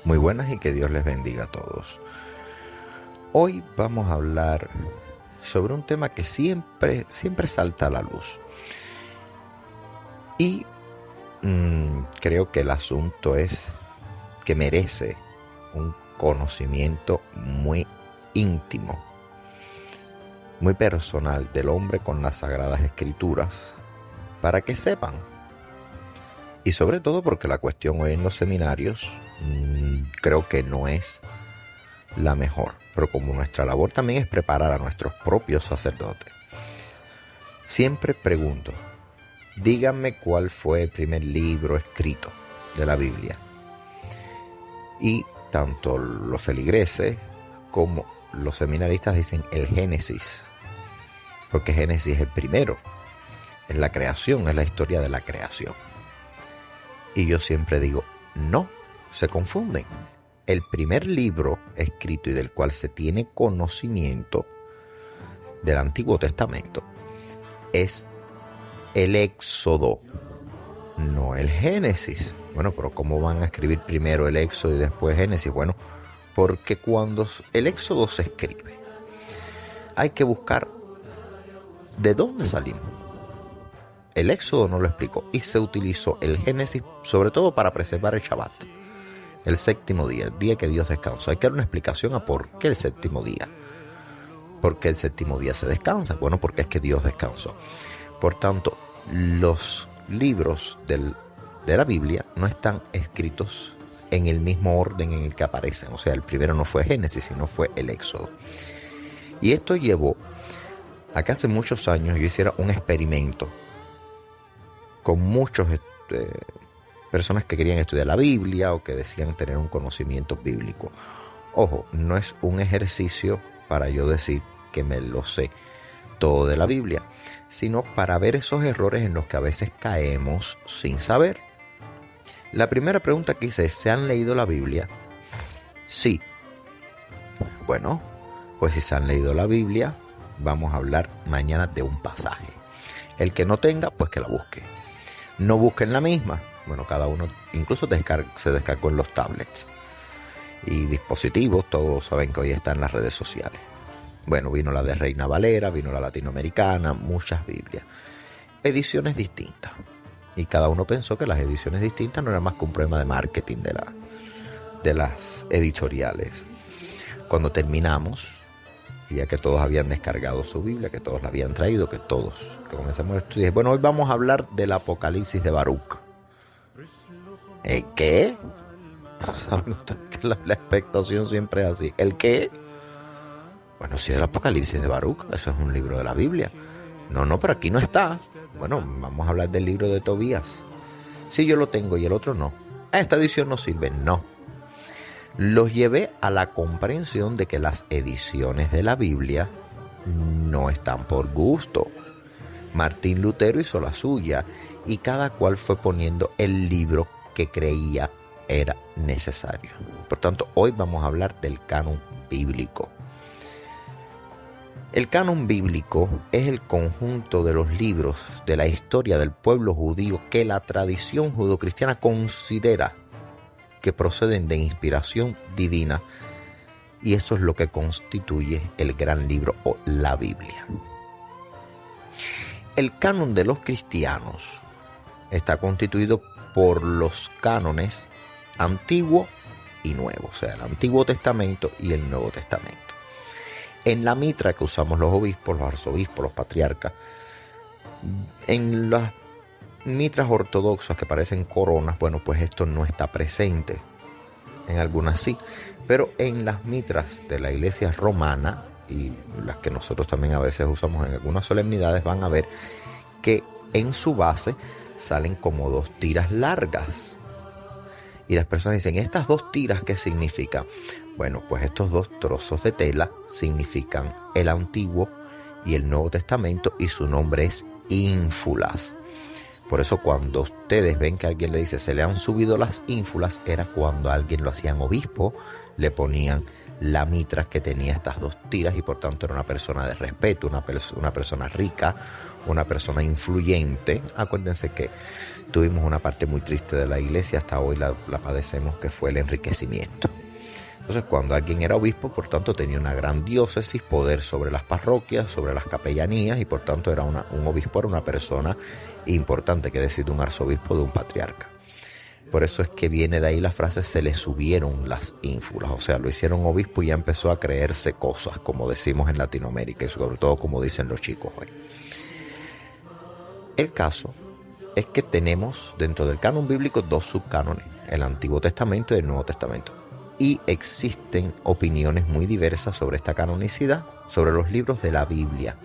Muy buenas y que Dios les bendiga a todos. Hoy vamos a hablar sobre un tema que siempre salta a la luz. Y creo que el asunto es que merece un conocimiento muy íntimo, muy personal del hombre con las Sagradas Escrituras, para que sepan. Y sobre todo porque la cuestión hoy en los seminarios creo que no es la mejor. Pero como nuestra labor también es preparar a nuestros propios sacerdotes, siempre pregunto, díganme cuál fue el primer libro escrito de la Biblia. Y tanto los feligreses como los seminaristas dicen el Génesis, porque Génesis es el primero, es la creación, es la historia de la creación. Y yo siempre digo, no, se confunden. El primer libro escrito y del cual se tiene conocimiento del Antiguo Testamento es el Éxodo, no el Génesis. Bueno, pero ¿cómo van a escribir primero el Éxodo y después Génesis? Bueno, porque cuando el Éxodo se escribe, hay que buscar de dónde salimos. El Éxodo no lo explicó y se utilizó el Génesis sobre todo para preservar el Shabbat, el séptimo día, el día que Dios descansó. Hay que dar una explicación a por qué el séptimo día. ¿Por qué el séptimo día se descansa? Bueno, porque es que Dios descansó. Por tanto, los libros de la Biblia no están escritos en el mismo orden en el que aparecen. O sea, el primero no fue Génesis, sino fue el Éxodo. Y esto llevó a que hace muchos años yo hiciera un experimento con muchos personas que querían estudiar la Biblia o que decían tener un conocimiento bíblico. Ojo, no es un ejercicio para yo decir que me lo sé todo de la Biblia, sino para ver esos errores en los que a veces caemos sin saber. La primera pregunta que hice es, ¿se han leído la Biblia? Sí. Bueno, pues si se han leído la Biblia, vamos a hablar mañana de un pasaje. El que no tenga, pues que la busque. No busquen la misma. Bueno, cada uno incluso se descargó en los tablets y dispositivos. Todos saben que hoy está en las redes sociales. Bueno, vino la de Reina Valera, vino la latinoamericana, muchas Biblias. Ediciones distintas. Y cada uno pensó que las ediciones distintas no eran más que un problema de marketing de las editoriales. Cuando terminamos, ya que todos habían descargado su Biblia, que todos la habían traído, que comenzamos a estudiar. Bueno, hoy vamos a hablar del Apocalipsis de Baruch. ¿Qué? La expectación siempre es así. ¿El qué? Bueno, sí, el Apocalipsis de Baruch, eso es un libro de la Biblia. No, pero aquí no está. Bueno, vamos a hablar del libro de Tobías. Sí, yo lo tengo y el otro no. Esta edición no sirve, no. Los llevé a la comprensión de que las ediciones de la Biblia no están por gusto. Martín Lutero hizo la suya y cada cual fue poniendo el libro que creía era necesario. Por tanto, hoy vamos a hablar del canon bíblico. El canon bíblico es el conjunto de los libros de la historia del pueblo judío que la tradición judeocristiana considera que proceden de inspiración divina, y eso es lo que constituye el gran libro o la Biblia. El canon de los cristianos está constituido por los cánones antiguo y nuevo, o sea, el Antiguo Testamento y el Nuevo Testamento. En la mitra que usamos los obispos, los arzobispos, los patriarcas, en las mitras ortodoxas que parecen coronas, bueno, pues esto no está presente. En algunas sí, pero en las mitras de la iglesia romana y las que nosotros también a veces usamos en algunas solemnidades, van a ver que en su base salen como dos tiras largas. Y las personas dicen, ¿estas dos tiras qué significan? Bueno, pues estos dos trozos de tela significan el Antiguo y el Nuevo Testamento, y su nombre es ínfulas. Por eso cuando ustedes ven que alguien le dice se le han subido las ínfulas, era cuando a alguien lo hacían obispo, le ponían la mitra que tenía estas dos tiras y por tanto era una persona de respeto, una persona rica, una persona influyente. Acuérdense que tuvimos una parte muy triste de la iglesia, hasta hoy la padecemos, que fue el enriquecimiento. Entonces, cuando alguien era obispo, por tanto, tenía una gran diócesis, poder sobre las parroquias, sobre las capellanías, y por tanto era un obispo, era una persona importante, que decir, de un arzobispo, de un patriarca. Por eso es que viene de ahí la frase, se le subieron las ínfulas, o sea, lo hicieron obispo y ya empezó a creerse cosas, como decimos en Latinoamérica, y sobre todo como dicen los chicos hoy. El caso es que tenemos dentro del canon bíblico dos subcánones, el Antiguo Testamento y el Nuevo Testamento. Y existen opiniones muy diversas sobre esta canonicidad, sobre los libros de la Biblia,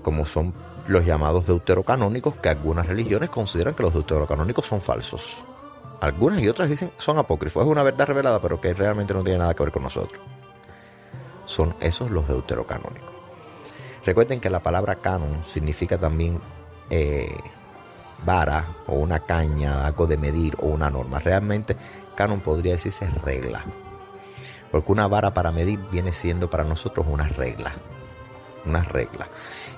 como son los llamados deuterocanónicos, que algunas religiones consideran que los deuterocanónicos son falsos. Algunas y otras dicen son apócrifos, es una verdad revelada, pero que realmente no tiene nada que ver con nosotros. Son esos los deuterocanónicos. Recuerden que la palabra canon significa también vara o una caña, algo de medir o una norma. Realmente canon podría decirse regla, porque una vara para medir viene siendo para nosotros una regla.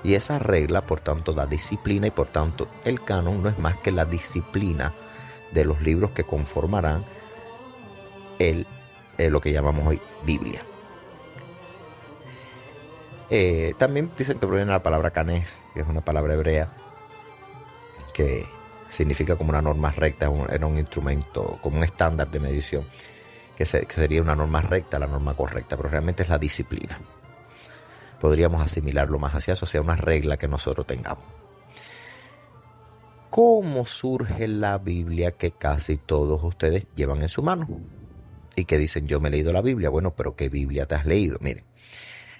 Y esa regla, por tanto, da disciplina, y por tanto el canon no es más que la disciplina de los libros que conformarán lo que llamamos hoy Biblia. También dicen que proviene de la palabra canés, que es una palabra hebrea que significa como una norma recta, era un instrumento, como un estándar de medición, que sería una norma recta, la norma correcta, pero realmente es la disciplina. Podríamos asimilarlo más hacia eso, sea una regla que nosotros tengamos. ¿Cómo surge la Biblia que casi todos ustedes llevan en su mano? Y que dicen, yo me he leído la Biblia. Bueno, pero ¿qué Biblia te has leído? Miren,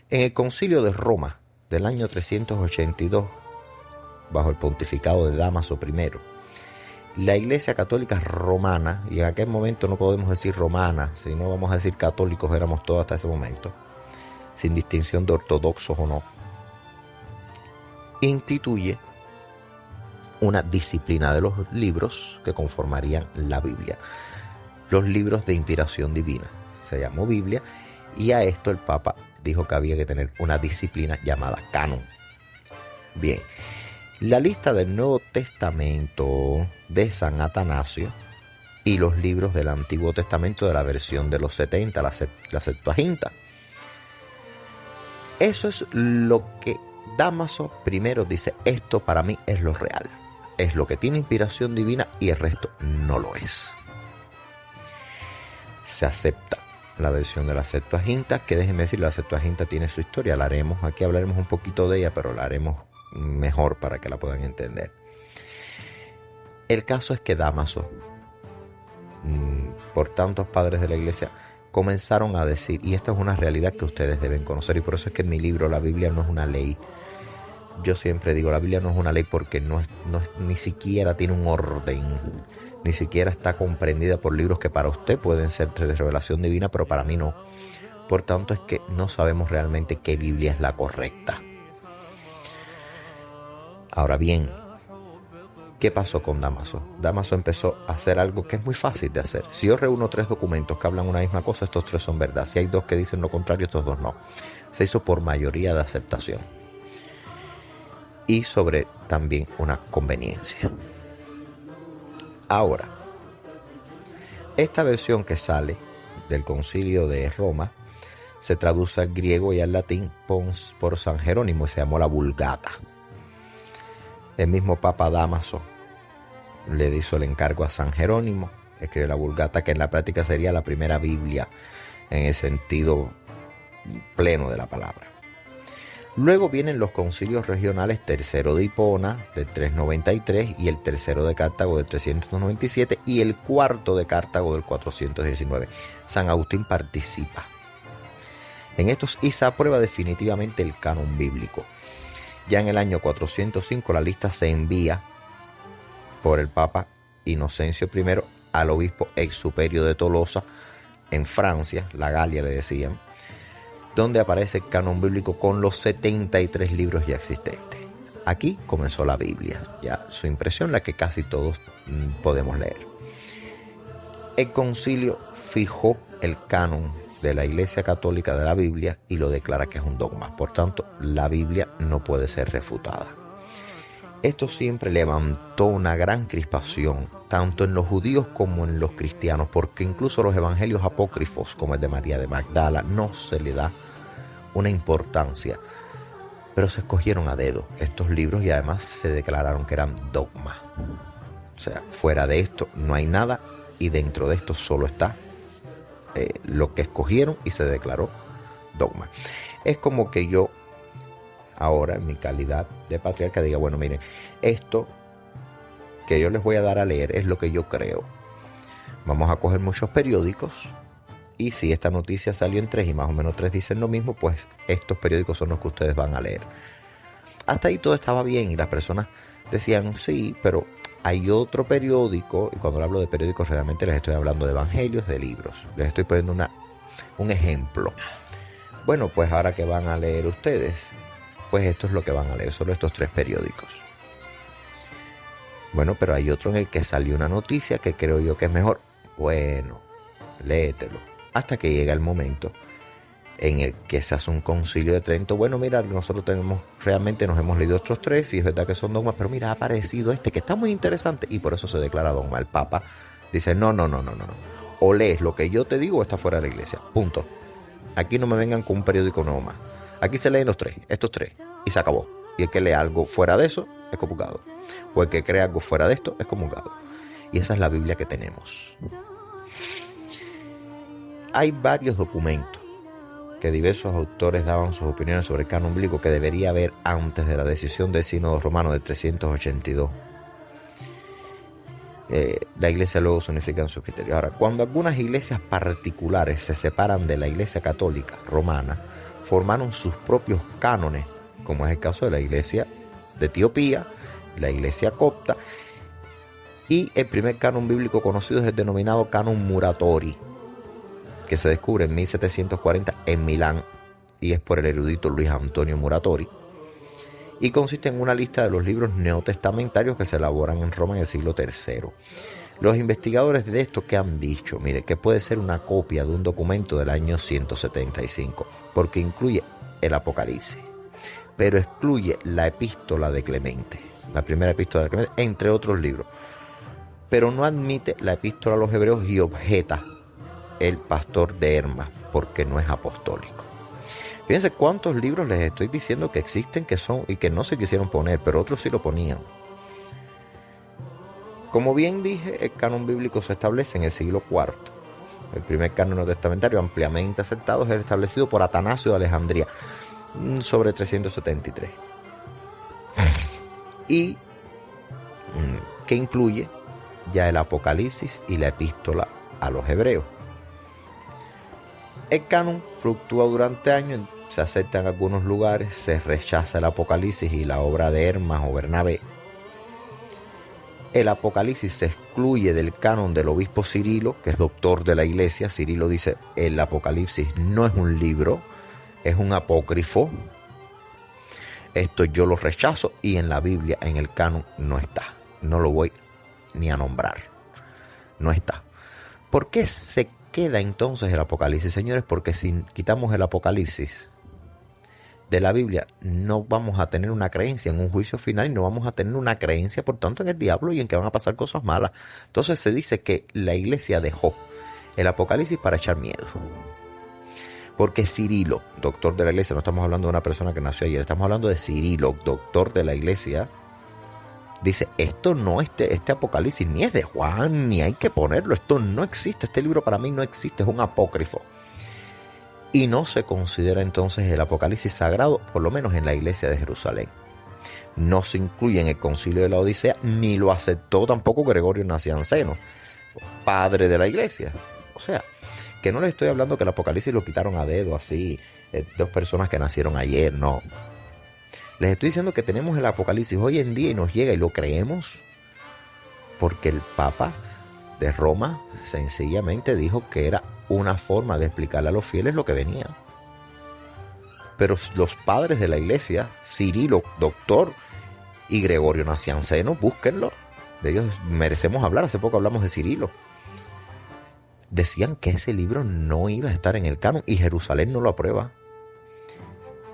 en el Concilio de Roma del año 382, bajo el pontificado de Dámaso I, la Iglesia Católica Romana, y en aquel momento no podemos decir romana, sino vamos a decir católicos, éramos todos hasta ese momento, sin distinción de ortodoxos o no, instituye una disciplina de los libros que conformarían la Biblia. Los libros de inspiración divina. Se llamó Biblia, y a esto el Papa dijo que había que tener una disciplina llamada canon. Bien, la lista del Nuevo Testamento de San Atanasio y los libros del Antiguo Testamento de la versión de los 70, la Septuaginta. Eso es lo que Dámaso primero dice, esto para mí es lo real, es lo que tiene inspiración divina y el resto no lo es. Se acepta la versión de la Septuaginta, que déjenme decir, la Septuaginta tiene su historia, aquí hablaremos un poquito de ella, pero la haremos mejor para que la puedan entender. El caso es que Dámaso, por tantos padres de la iglesia, comenzaron a decir, y esta es una realidad que ustedes deben conocer, y por eso es que en mi libro la Biblia no es una ley. Yo siempre digo, la Biblia no es una ley porque ni siquiera tiene un orden, ni siquiera está comprendida por libros que para usted pueden ser de revelación divina, pero para mí no. Por tanto es que no sabemos realmente qué Biblia es la correcta. Ahora bien, ¿qué pasó con Dámaso? Dámaso empezó a hacer algo que es muy fácil de hacer. Si yo reúno 3 documentos que hablan una misma cosa, estos 3 son verdad. Si hay 2 que dicen lo contrario, estos 2 no. Se hizo por mayoría de aceptación. Y sobre también una conveniencia. Ahora, esta versión que sale del Concilio de Roma se traduce al griego y al latín por San Jerónimo y se llamó la Vulgata. El mismo Papa Dámaso le hizo el encargo a San Jerónimo, escribe la Vulgata, que en la práctica sería la primera Biblia en el sentido pleno de la palabra. Luego vienen los concilios regionales, tercero de Hipona del 393 y el tercero de Cartago del 397 y el cuarto de Cartago del 419. San Agustín participa en estos y se aprueba definitivamente el canon bíblico. Ya en el año 405 la lista se envía por el Papa Inocencio I al obispo ex superio de Tolosa en Francia, la Galia le decían, donde aparece el canon bíblico con los 73 libros ya existentes. Aquí comenzó la Biblia, ya su impresión, la que casi todos podemos leer. El concilio fijó el canon de la Iglesia Católica de la Biblia y lo declara que es un dogma. Por tanto, la Biblia no puede ser refutada. Esto siempre levantó una gran crispación, tanto en los judíos como en los cristianos, porque incluso los evangelios apócrifos, como el de María de Magdala, no se le da una importancia. Pero se escogieron a dedo estos libros y además se declararon que eran dogma. O sea, fuera de esto no hay nada y dentro de esto solo está lo que escogieron y se declaró dogma. Es como que yo ahora, en mi calidad de patriarca, diga, bueno, miren, esto que yo les voy a dar a leer es lo que yo creo. Vamos a coger muchos periódicos y si esta noticia salió en 3 y más o menos 3 dicen lo mismo, pues estos periódicos son los que ustedes van a leer. Hasta ahí todo estaba bien y las personas decían, sí, pero hay otro periódico, y cuando hablo de periódicos realmente les estoy hablando de evangelios, de libros. Les estoy poniendo un ejemplo. Bueno, pues ahora que van a leer ustedes, pues esto es lo que van a leer, solo estos 3 periódicos. Bueno, pero hay otro en el que salió una noticia que creo yo que es mejor. Bueno, léetelo. Hasta que llega el momento en el que se hace un concilio de Trento. Bueno, mira, nosotros realmente nos hemos leído otros 3 y es verdad que son dogmas, pero mira, ha aparecido este que está muy interesante y por eso se declara dogma. El Papa dice, no. O lees lo que yo te digo o estás fuera de la iglesia. Punto. Aquí no me vengan con un periódico nuevo más. Aquí se leen estos 3 y se acabó. Y el que lee algo fuera de eso es comulgado. O el que cree algo fuera de esto es comulgado. Y esa es la Biblia que tenemos. Hay varios documentos que diversos autores daban sus opiniones sobre el canon bíblico que debería haber antes de la decisión del Sínodo Romano de 382. La iglesia luego se unifica en sus criterios. Ahora, cuando algunas iglesias particulares se separan de la iglesia católica romana, formaron sus propios cánones, como es el caso de la iglesia de Etiopía, la iglesia copta, y el primer canon bíblico conocido es el denominado canon Muratori, que se descubre en 1740 en Milán y es por el erudito Luis Antonio Muratori, y consiste en una lista de los libros neotestamentarios que se elaboran en Roma en el siglo III. Los investigadores de esto que han dicho, mire, que puede ser una copia de un documento del año 175, porque incluye el Apocalipsis, pero excluye la epístola de Clemente, la primera epístola de Clemente, entre otros libros, pero no admite la epístola a los hebreos y objeta el pastor de Hermas, porque no es apostólico. Fíjense cuántos libros les estoy diciendo que existen, que son y que no se quisieron poner, pero otros sí lo ponían. Como bien dije, el canon bíblico se establece en el siglo IV. El primer canon testamentario ampliamente aceptado es el establecido por Atanasio de Alejandría, sobre 373. Y que incluye ya el Apocalipsis y la epístola a los hebreos. El canon fluctúa durante años, se acepta en algunos lugares, se rechaza el Apocalipsis y la obra de Hermas o Bernabé. El Apocalipsis se excluye del canon del obispo Cirilo, que es doctor de la iglesia. Cirilo dice, el Apocalipsis no es un libro, es un apócrifo. Esto yo lo rechazo y en la Biblia, en el canon, no está. No lo voy ni a nombrar. No está. ¿Por qué se queda entonces el Apocalipsis, señores? Porque si quitamos el Apocalipsis de la Biblia, no vamos a tener una creencia en un juicio final y no vamos a tener una creencia, por tanto, en el diablo y en que van a pasar cosas malas. Entonces se dice que la iglesia dejó el Apocalipsis para echar miedo. Porque Cirilo, doctor de la iglesia, no estamos hablando de una persona que nació ayer, estamos hablando de Cirilo, doctor de la iglesia, dice, esto no, este Apocalipsis ni es de Juan, ni hay que ponerlo, esto no existe, este libro para mí no existe, es un apócrifo. Y no se considera entonces el Apocalipsis sagrado, por lo menos en la iglesia de Jerusalén. No se incluye en el concilio de la Odisea, ni lo aceptó tampoco Gregorio Nacianceno, padre de la iglesia. O sea, que no les estoy hablando que el Apocalipsis lo quitaron a dedo así, 2 personas que nacieron ayer, no. Les estoy diciendo que tenemos el Apocalipsis hoy en día y nos llega y lo creemos porque el Papa de Roma sencillamente dijo que era una forma de explicarle a los fieles lo que venía. Pero los padres de la iglesia, Cirilo, doctor, y Gregorio Nacianceno, búsquenlo. De ellos merecemos hablar. Hace poco hablamos de Cirilo. decían que ese libro no iba a estar en el canon y Jerusalén no lo aprueba.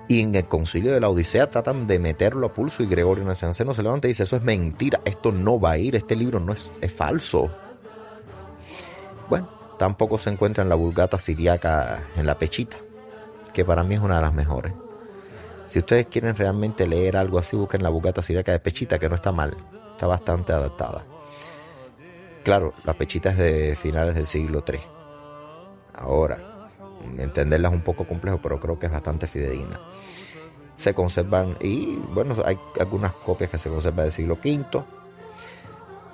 Y en el concilio de la Odisea tratan de meterlo a pulso y Gregorio Nacianceno se levanta y dice: eso es mentira, esto no va a ir, este libro no es falso. Bueno, tampoco se encuentra en la Vulgata Siriaca en la Pechita, que para mí es una de las mejores. Si ustedes quieren realmente leer algo así, busquen la Vulgata Siriaca de Pechita, que no está mal, está bastante adaptada. Claro, la Pechita es de finales del siglo III. Ahora, entenderla es un poco complejo, pero creo que es bastante fidedigna. Se conservan, y bueno, hay algunas copias que se conservan del siglo V.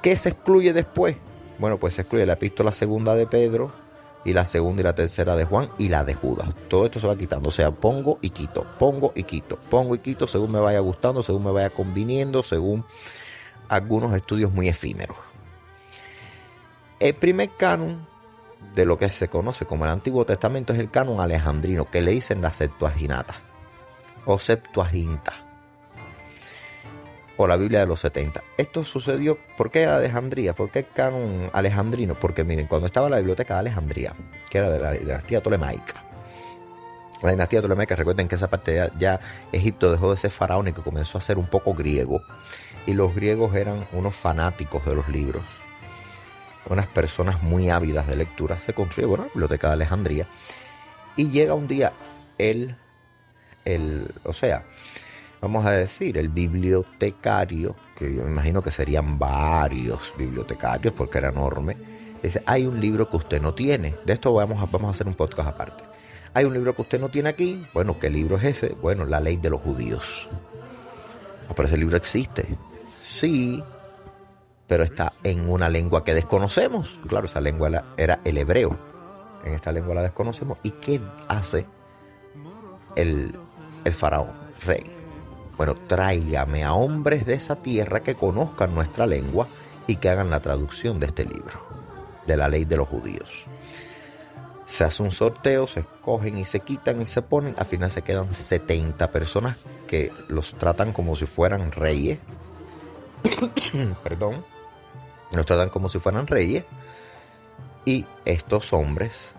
¿Qué se excluye después? Bueno, pues se excluye la epístola segunda de Pedro, y la segunda y la tercera de Juan, y la de Judas. Todo esto se va quitando, o sea, pongo y quito, según me vaya gustando, según me vaya conviniendo, según algunos estudios muy efímeros. El primer canon de lo que se conoce como el Antiguo Testamento es el canon alejandrino, que le dicen la Septuaginta o Septuaginta, o la Biblia de los 70. Esto sucedió, ¿por qué Alejandría? ¿Por qué el canon alejandrino? Porque miren, cuando estaba la biblioteca de Alejandría, que era de la dinastía tolemaica, recuerden que esa parte ya Egipto dejó de ser faraónico y comenzó a ser un poco griego, y los griegos eran unos fanáticos de los libros, unas personas muy ávidas de lectura. Se construye, bueno, la biblioteca de Alejandría, y llega un día vamos a decir, el bibliotecario, que yo me imagino que serían varios bibliotecarios porque era enorme, dice: hay un libro que usted no tiene. De esto vamos a hacer un podcast aparte. Hay un libro que usted no tiene aquí. Bueno, ¿qué libro es ese? Bueno, la ley de los judíos. Pero ese libro existe. Sí, pero está en una lengua que desconocemos. Claro, esa lengua era el hebreo. En esta lengua la desconocemos. ¿Y qué hace el faraón, rey? Bueno, tráigame a hombres de esa tierra que conozcan nuestra lengua y que hagan la traducción de este libro, de la ley de los judíos. Se hace un sorteo, se escogen y se quitan y se ponen. Al final se quedan 70 personas que los tratan como si fueran reyes. Perdón. Los tratan como si fueran reyes. Y estos hombres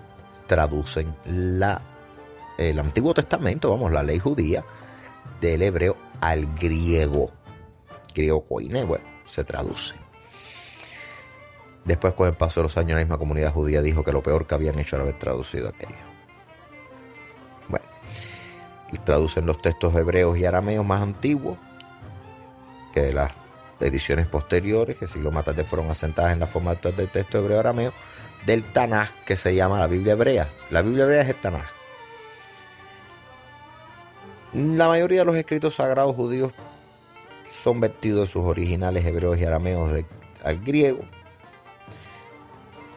traducen el Antiguo Testamento, la ley judía, del hebreo al griego koiné. Bueno, se traduce. Después, con el paso de los años, la misma comunidad judía dijo que lo peor que habían hecho era haber traducido aquello. Bueno, traducen los textos hebreos y arameos más antiguos, que de las ediciones posteriores, que siglos más tarde fueron asentadas en la forma actual del texto hebreo arameo, del Tanaj, que se llama la Biblia hebrea. La Biblia hebrea es el Tanaj. La mayoría de los escritos sagrados judíos son vertidos de sus originales hebreos y arameos al griego.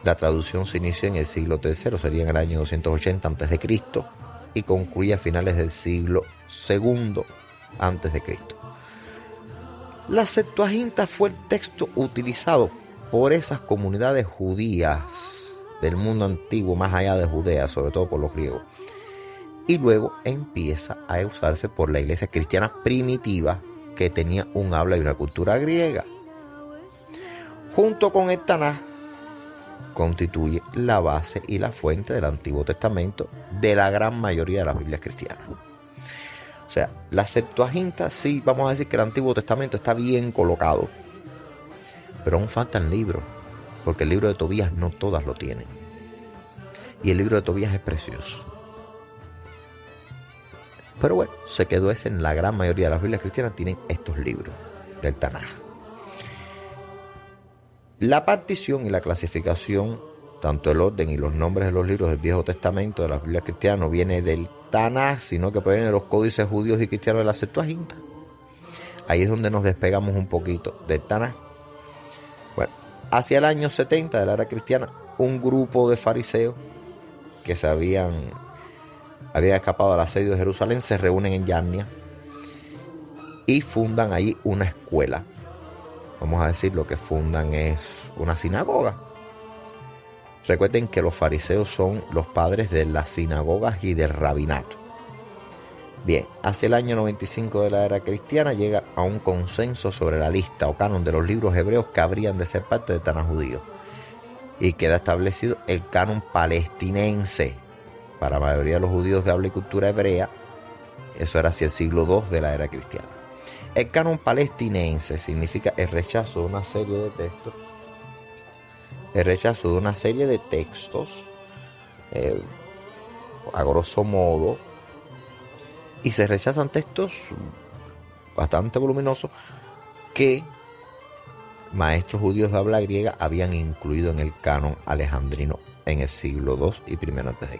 La traducción se inició en el siglo III, sería en el año 280 a.C. y concluye a finales del siglo II a.C. La Septuaginta fue el texto utilizado por esas comunidades judías del mundo antiguo, más allá de Judea, sobre todo por los griegos. Y luego empieza a usarse por la iglesia cristiana primitiva, que tenía un habla y una cultura griega. Junto con el Tanaj, constituye la base y la fuente del Antiguo Testamento de la gran mayoría de las Biblias cristianas. O sea, la Septuaginta, sí, vamos a decir que el Antiguo Testamento está bien colocado, pero aún faltan libros, porque el libro de Tobías no todas lo tienen. Y el libro de Tobías es precioso. Pero bueno, se quedó ese. En la gran mayoría de las Biblias cristianas tienen estos libros del Tanaj. La partición y la clasificación, tanto el orden y los nombres de los libros del Viejo Testamento de las Biblias cristianas, no viene del Tanaj, sino que proviene de los códices judíos y cristianos de la Septuaginta. Ahí es donde nos despegamos un poquito del Tanaj. Bueno, hacia el año 70 de la era cristiana, un grupo de fariseos que habían escapado al asedio de Jerusalén se reúnen en Yarnia y fundan allí una escuela. Vamos a decir, lo que fundan es una sinagoga. Recuerden que los fariseos son los padres de las sinagogas y del rabinato. Bien, hacia el año 95 de la era cristiana llega a un consenso sobre la lista o canon de los libros hebreos que habrían de ser parte del Tanaj judío. y queda establecido el canon palestinense para la mayoría de los judíos de habla y cultura hebrea. Eso era hacia el siglo II de la era cristiana. El canon palestinense significa el rechazo de una serie de textos, a grosso modo, y se rechazan textos bastante voluminosos que maestros judíos de habla griega habían incluido en el canon alejandrino en el siglo II y I a.C.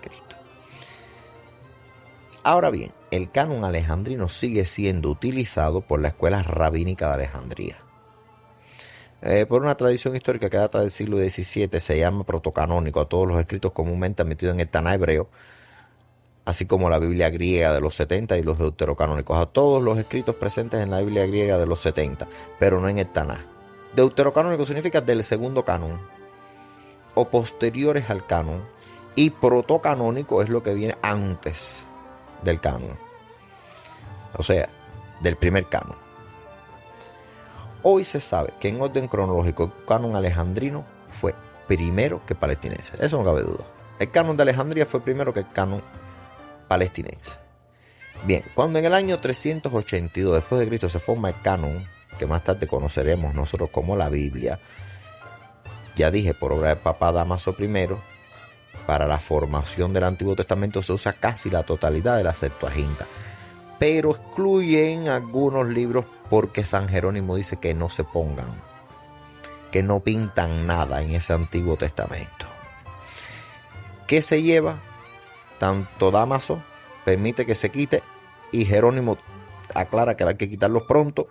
Ahora bien, el canon alejandrino sigue siendo utilizado por la escuela rabínica de Alejandría. Por una tradición histórica que data del siglo XVII, se llama protocanónico a todos los escritos comúnmente admitidos en el Taná hebreo, así como la Biblia griega de los 70 y los deuterocanónicos, a todos los escritos presentes en la Biblia griega de los 70, pero no en el Taná. Deuterocanónico significa del segundo canon, o posteriores al canon, y protocanónico es lo que viene antes del canon, o sea, del primer canon. Hoy se sabe que en orden cronológico el canon alejandrino fue primero que palestinense, eso no cabe duda. El canon de Alejandría fue primero que el canon palestinense. Bien, cuando en el año 382 después de Cristo se forma el canon, que más tarde conoceremos nosotros como la Biblia, ya dije, por obra del Papa Dámaso I, para la formación del Antiguo Testamento se usa casi la totalidad de la Septuaginta, pero excluyen algunos libros porque San Jerónimo dice que no se pongan, que no pintan nada en ese Antiguo Testamento. ¿Qué se lleva? Tanto Dámaso permite que se quite y Jerónimo aclara que hay que quitarlos pronto.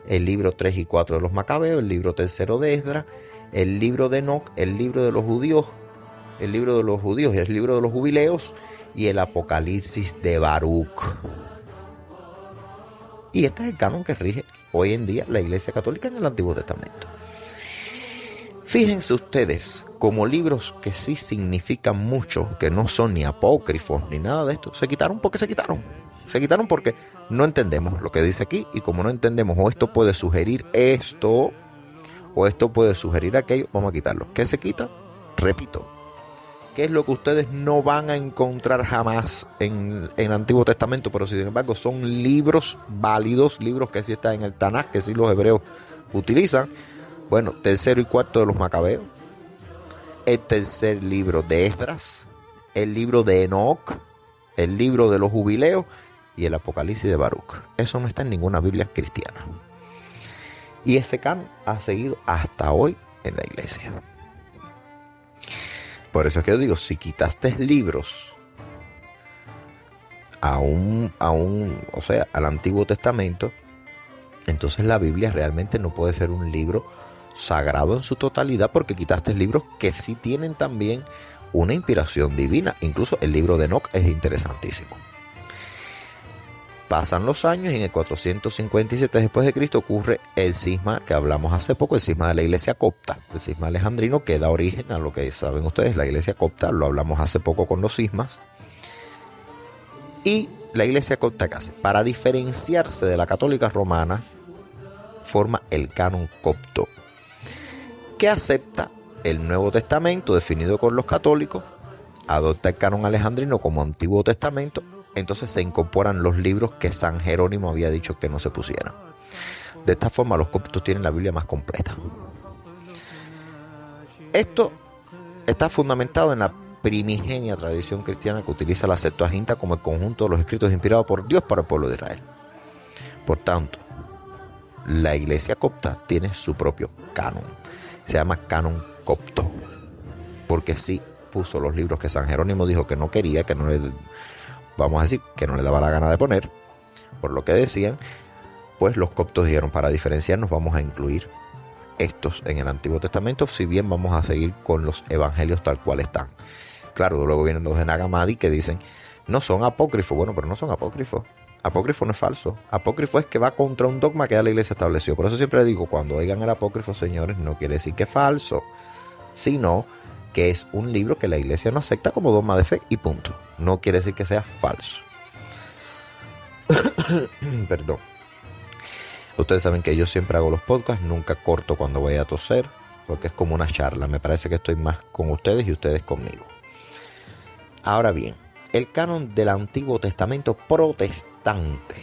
El libro 3 y 4 de los Macabeos, el libro 3 de Esdras, el libro de Enoc, el libro de los judíos, y el libro de los jubileos y el Apocalipsis de Baruch. Y este es el canon que rige hoy en día la Iglesia Católica en el Antiguo Testamento. Fíjense ustedes, como libros que sí significan mucho, que no son ni apócrifos ni nada de esto, se quitaron porque se quitaron. Se quitaron porque no entendemos lo que dice aquí, y como no entendemos, o esto puede sugerir esto, o esto puede sugerir aquello, vamos a quitarlo. ¿Qué se quita? Repito, ¿qué es lo que ustedes no van a encontrar jamás en el Antiguo Testamento? Pero sin embargo son libros válidos, libros que sí están en el Tanaj, que sí los hebreos utilizan. Bueno, 3 y 4 de los Macabeos, el tercer libro de Esdras, el libro de Enoc, el libro de los jubileos y el Apocalipsis de Baruch. Eso no está en ninguna Biblia cristiana. Y ese canon ha seguido hasta hoy en la iglesia. Por eso es que yo digo, si quitaste libros al Antiguo Testamento, entonces la Biblia realmente no puede ser un libro sagrado en su totalidad, porque quitaste libros que sí tienen también una inspiración divina. Incluso el libro de Enoc es interesantísimo. Pasan los años y en el 457 después de Cristo ocurre el cisma que hablamos hace poco, el cisma de la iglesia copta, el cisma alejandrino, que da origen a lo que saben ustedes, la iglesia copta. Lo hablamos hace poco con los cismas. Y la iglesia copta, ¿qué hace? Para diferenciarse de la católica romana, forma el canon copto, que acepta el Nuevo Testamento definido con los católicos, adopta el canon alejandrino como Antiguo Testamento. Entonces se incorporan los libros que San Jerónimo había dicho que no se pusieran. De esta forma los coptos tienen la Biblia más completa. Esto está fundamentado en la primigenia tradición cristiana que utiliza la Septuaginta como el conjunto de los escritos inspirados por Dios para el pueblo de Israel. Por tanto, la iglesia copta tiene su propio canon. Se llama canon copto, porque sí puso los libros que San Jerónimo dijo que no quería, que no le... vamos a decir, que no le daba la gana de poner, por lo que decían. Pues los coptos dijeron, para diferenciarnos vamos a incluir estos en el Antiguo Testamento, si bien vamos a seguir con los evangelios tal cual están. Claro, luego vienen los de Nag Hammadi que dicen, no son apócrifos. Bueno, pero no son apócrifos. Apócrifo no es falso. Apócrifo es que va contra un dogma que ya la iglesia estableció. Por eso siempre digo, cuando oigan el apócrifo, señores, no quiere decir que es falso, sino que es un libro que la iglesia no acepta como dogma de fe y punto. No quiere decir que sea falso. Perdón. Ustedes saben que yo siempre hago los podcasts, nunca corto cuando voy a toser. porque es como una charla. Me parece que estoy más con ustedes y ustedes conmigo. Ahora bien, el canon del Antiguo Testamento protestante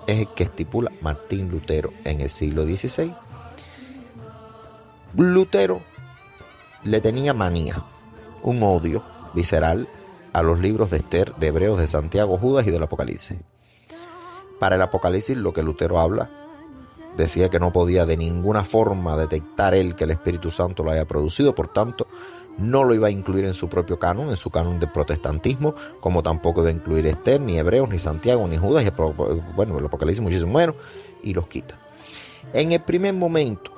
es el que estipula Martín Lutero en el siglo XVI. Lutero le tenía manía, un odio visceral a los libros de Esther, de Hebreos, de Santiago, Judas y del Apocalipsis. Para el Apocalipsis, lo que Lutero habla, decía que no podía de ninguna forma detectar él que el Espíritu Santo lo haya producido, por tanto, no lo iba a incluir en su propio canon, en su canon de protestantismo, como tampoco iba a incluir Esther, ni Hebreos, ni Santiago, ni Judas, y el Apocalipsis muchísimo menos, y los quita. En el primer momento,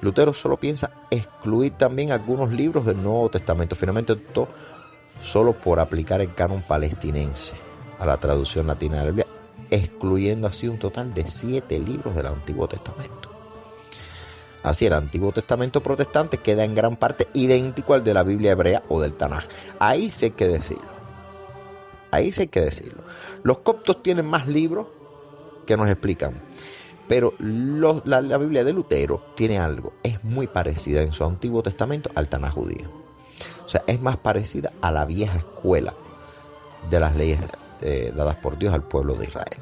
Lutero solo piensa excluir también algunos libros del Nuevo Testamento, finalmente optó solo por aplicar el canon palestinense a la traducción latina de la Biblia, excluyendo así un total de 7 libros del Antiguo Testamento. Así, el Antiguo Testamento protestante queda en gran parte idéntico al de la Biblia hebrea o del Tanaj. Ahí sí hay que decirlo. Ahí sí hay que decirlo. Los coptos tienen más libros que nos explican. Pero la Biblia de Lutero tiene algo. Es muy parecida en su Antiguo Testamento al Tanaj judío. O sea, es más parecida a la vieja escuela de las leyes dadas por Dios al pueblo de Israel.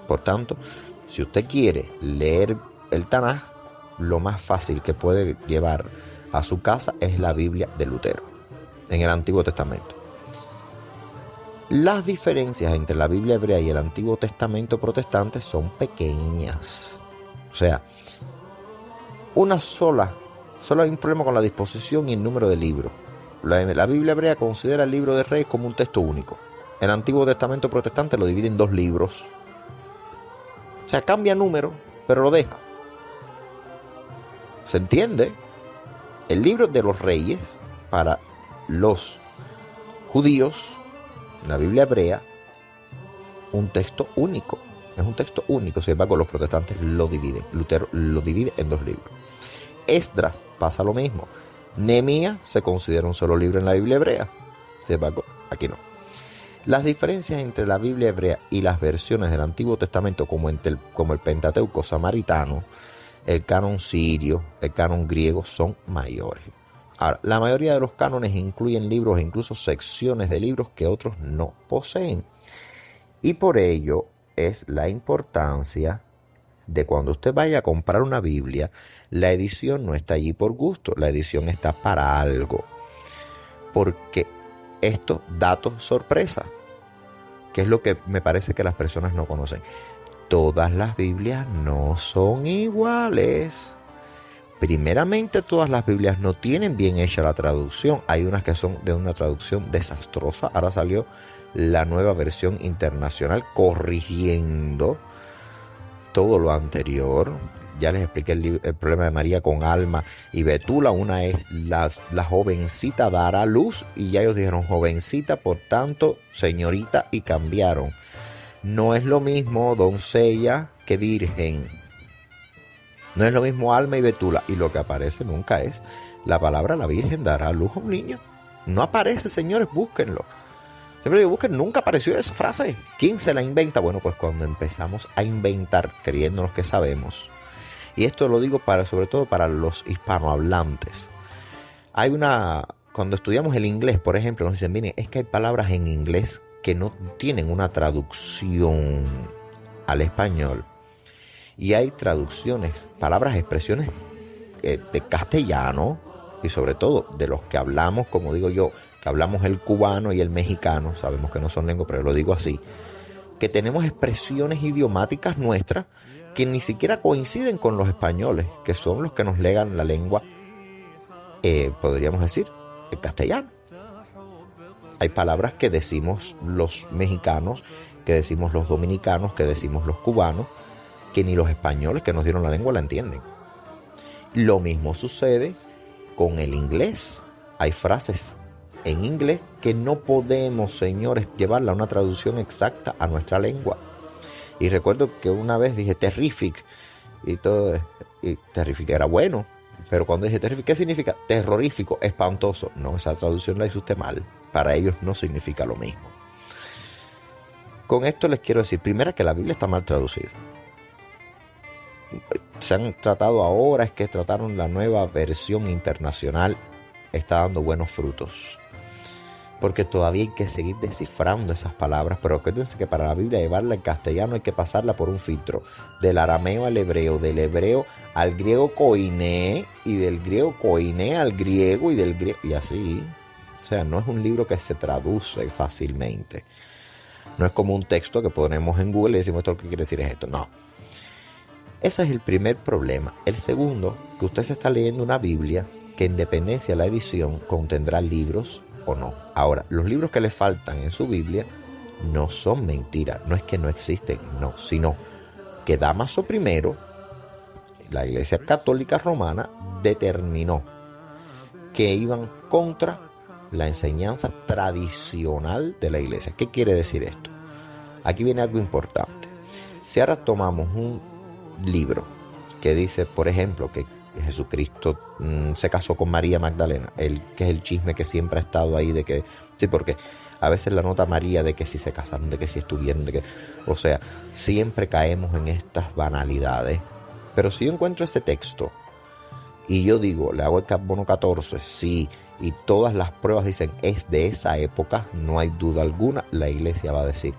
Por tanto, si usted quiere leer el Tanaj, lo más fácil que puede llevar a su casa es la Biblia de Lutero, en el Antiguo Testamento. Las diferencias entre la Biblia hebrea y el Antiguo Testamento protestante son pequeñas. O sea, solo hay un problema con la disposición y el número de libros. La Biblia hebrea considera el libro de Reyes como un texto único. El Antiguo Testamento protestante lo divide en 2 libros. O sea, cambia número, pero lo deja. ¿Se entiende? El libro de los Reyes, para los judíos, la Biblia hebrea, un texto único. Es un texto único. Sin embargo, los protestantes lo dividen. Lutero lo divide en 2 libros. Esdras pasa lo mismo. Nehemías se considera un solo libro en la Biblia hebrea. Sin embargo, aquí no. Las diferencias entre la Biblia hebrea y las versiones del Antiguo Testamento, como el Pentateuco samaritano, el canon sirio, el canon griego, son mayores. Ahora, la mayoría de los cánones incluyen libros e incluso secciones de libros que otros no poseen. Y por ello es la importancia de cuando usted vaya a comprar una Biblia, la edición no está allí por gusto, la edición está para algo. Porque esto, datos sorpresa, que es lo que me parece que las personas no conocen. Todas las Biblias no son iguales. Primeramente, todas las Biblias no tienen bien hecha la traducción. Hay unas que son de una traducción desastrosa. Ahora salió la nueva versión internacional corrigiendo todo lo anterior. Ya les expliqué el problema de María con Alma y Betula. Una es la jovencita dará luz, y ya ellos dijeron jovencita, por tanto señorita, y cambiaron. No es lo mismo doncella que virgen. No es lo mismo Alma y Betula. Y lo que aparece nunca es la palabra la virgen dará a luz a un niño. No aparece, señores, búsquenlo. Siempre digo, busquen, nunca apareció esa frase. ¿Quién se la inventa? Bueno, pues cuando empezamos a inventar creyéndonos que sabemos. Y esto lo digo sobre todo para los hispanohablantes. Cuando estudiamos el inglés, por ejemplo, nos dicen, miren, es que hay palabras en inglés que no tienen una traducción al español. Y hay traducciones, palabras, expresiones de castellano, y sobre todo de los que hablamos, como digo yo, que hablamos el cubano y el mexicano, sabemos que no son lenguas, pero lo digo así, que tenemos expresiones idiomáticas nuestras que ni siquiera coinciden con los españoles, que son los que nos legan la lengua, podríamos decir, el castellano. Hay palabras que decimos los mexicanos, que decimos los dominicanos, que decimos los cubanos, que ni los españoles que nos dieron la lengua la entienden. Lo mismo sucede con el inglés. Hay frases en inglés que no podemos, señores, llevarla a una traducción exacta a nuestra lengua. Y recuerdo que una vez dije terrific, y terrific era bueno, pero cuando dije terrific, ¿qué significa? Terrorífico, espantoso. No, esa traducción la hizo usted mal. Para ellos no significa lo mismo. Con esto les quiero decir, primero, que la Biblia está mal traducida. se han tratado ahora, es que trataron la nueva versión internacional, está dando buenos frutos. Porque todavía hay que seguir descifrando esas palabras, pero acuérdense que para la Biblia llevarla en castellano hay que pasarla por un filtro, del arameo al hebreo, del hebreo al griego koiné, y del griego koiné al griego, y del griego, y así. O sea, no es un libro que se traduce fácilmente. No es como un texto que ponemos en Google y decimos esto lo que quiere decir es esto. No. Ese es el primer problema. El segundo, que usted se está leyendo una Biblia que en dependencia de la edición contendrá libros o no. Ahora, los libros que le faltan en su Biblia no son mentiras. No es que no existen, no. Sino que Dámaso I, la Iglesia Católica Romana, determinó que iban contra la enseñanza tradicional de la Iglesia. ¿Qué quiere decir esto? Aquí viene algo importante. Si ahora tomamos un libro que dice, por ejemplo, que Jesucristo se casó con María Magdalena, que es el chisme que siempre ha estado ahí de que, sí, porque a veces la nota María de que si se casaron, de que si estuvieron, de que, o sea, siempre caemos en estas banalidades. Pero si yo encuentro ese texto y yo digo, le hago el carbono 14, sí, y todas las pruebas dicen es de esa época, no hay duda alguna, la Iglesia va a decir,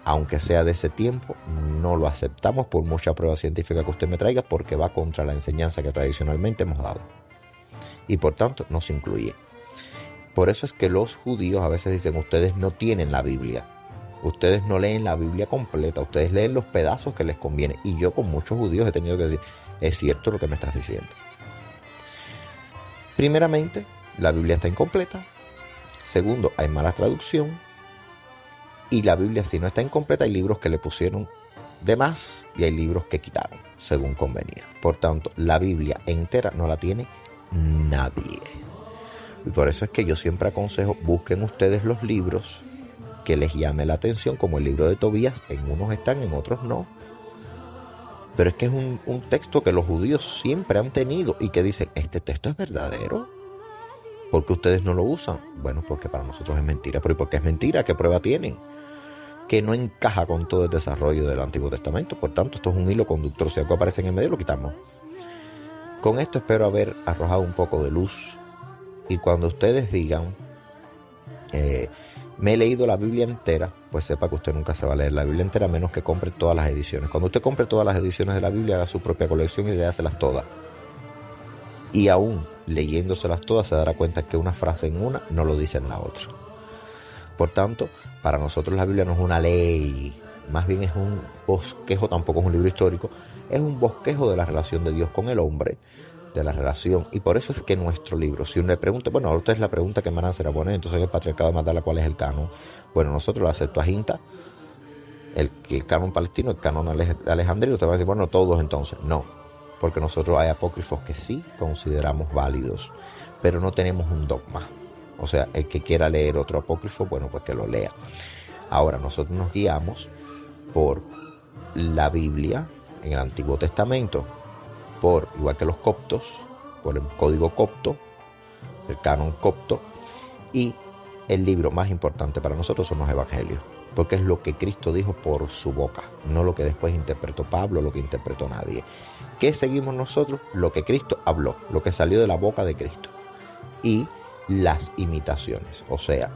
aunque sea de ese tiempo, no lo aceptamos por mucha prueba científica que usted me traiga, porque va contra la enseñanza que tradicionalmente hemos dado. Y por tanto, no se incluye. Por eso es que los judíos a veces dicen, ustedes no tienen la Biblia. Ustedes no leen la Biblia completa, ustedes leen los pedazos que les conviene. Y yo con muchos judíos he tenido que decir, es cierto lo que me estás diciendo. Primeramente, la Biblia está incompleta. Segundo, hay mala traducción. Y la Biblia, si no está incompleta, hay libros que le pusieron de más y hay libros que quitaron, según convenía. Por tanto, la Biblia entera no la tiene nadie. Y por eso es que yo siempre aconsejo, busquen ustedes los libros que les llame la atención, como el libro de Tobías. En unos están, en otros no. Pero es que es un texto que los judíos siempre han tenido y que dicen, ¿este texto es verdadero? ¿Por qué ustedes no lo usan? Bueno, porque para nosotros es mentira. ¿Pero y por qué es mentira? ¿Qué prueba tienen? Que no encaja con todo el desarrollo del Antiguo Testamento. Por tanto, esto es un hilo conductor. Si algo aparece en el medio, lo quitamos. Con esto espero haber arrojado un poco de luz. Y cuando ustedes digan, me he leído la Biblia entera, pues sepa que usted nunca se va a leer la Biblia entera, a menos que compre todas las ediciones. Cuando usted compre todas las ediciones de la Biblia, haga su propia colección y léaselas todas. Y aún leyéndoselas todas, se dará cuenta que una frase en una no lo dice en la otra. Por tanto, para nosotros la Biblia no es una ley, más bien es un bosquejo, tampoco es un libro histórico, es un bosquejo de la relación de Dios con el hombre, de la relación, y por eso es que nuestro libro, si uno le pregunta, bueno, ahora usted es la pregunta que me van a hacer a poner, entonces el patriarcado de Magdala, ¿cuál es el canon? Bueno, nosotros la Septuaginta, el canon palestino, el canon alejandrino, usted va a decir, bueno, todos entonces, no, porque nosotros hay apócrifos que sí consideramos válidos, pero no tenemos un dogma. O sea, el que quiera leer otro apócrifo, bueno, pues que lo lea. Ahora, nosotros nos guiamos por la Biblia en el Antiguo Testamento, igual que los coptos, por el código copto, el canon copto, y el libro más importante para nosotros son los evangelios, porque es lo que Cristo dijo por su boca, no lo que después interpretó Pablo, lo que interpretó nadie. ¿Qué seguimos nosotros? Lo que Cristo habló, lo que salió de la boca de Cristo. Y las imitaciones, o sea,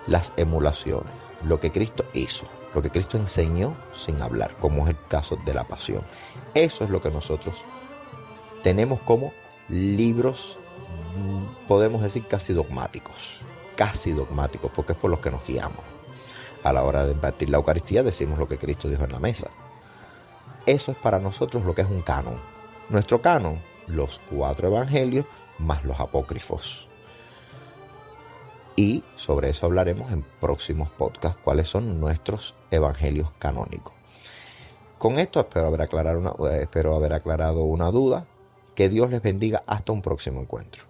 las emulaciones, lo que Cristo hizo, lo que Cristo enseñó sin hablar, como es el caso de la pasión. Eso es lo que nosotros tenemos como libros, podemos decir casi dogmáticos, porque es por los que nos guiamos. A la hora de impartir la Eucaristía decimos lo que Cristo dijo en la mesa. Eso es para nosotros lo que es un canon. Nuestro canon, los 4 evangelios más los apócrifos. Y sobre eso hablaremos en próximos podcasts, cuáles son nuestros evangelios canónicos. Con esto espero haber aclarado una duda. Que Dios les bendiga hasta un próximo encuentro.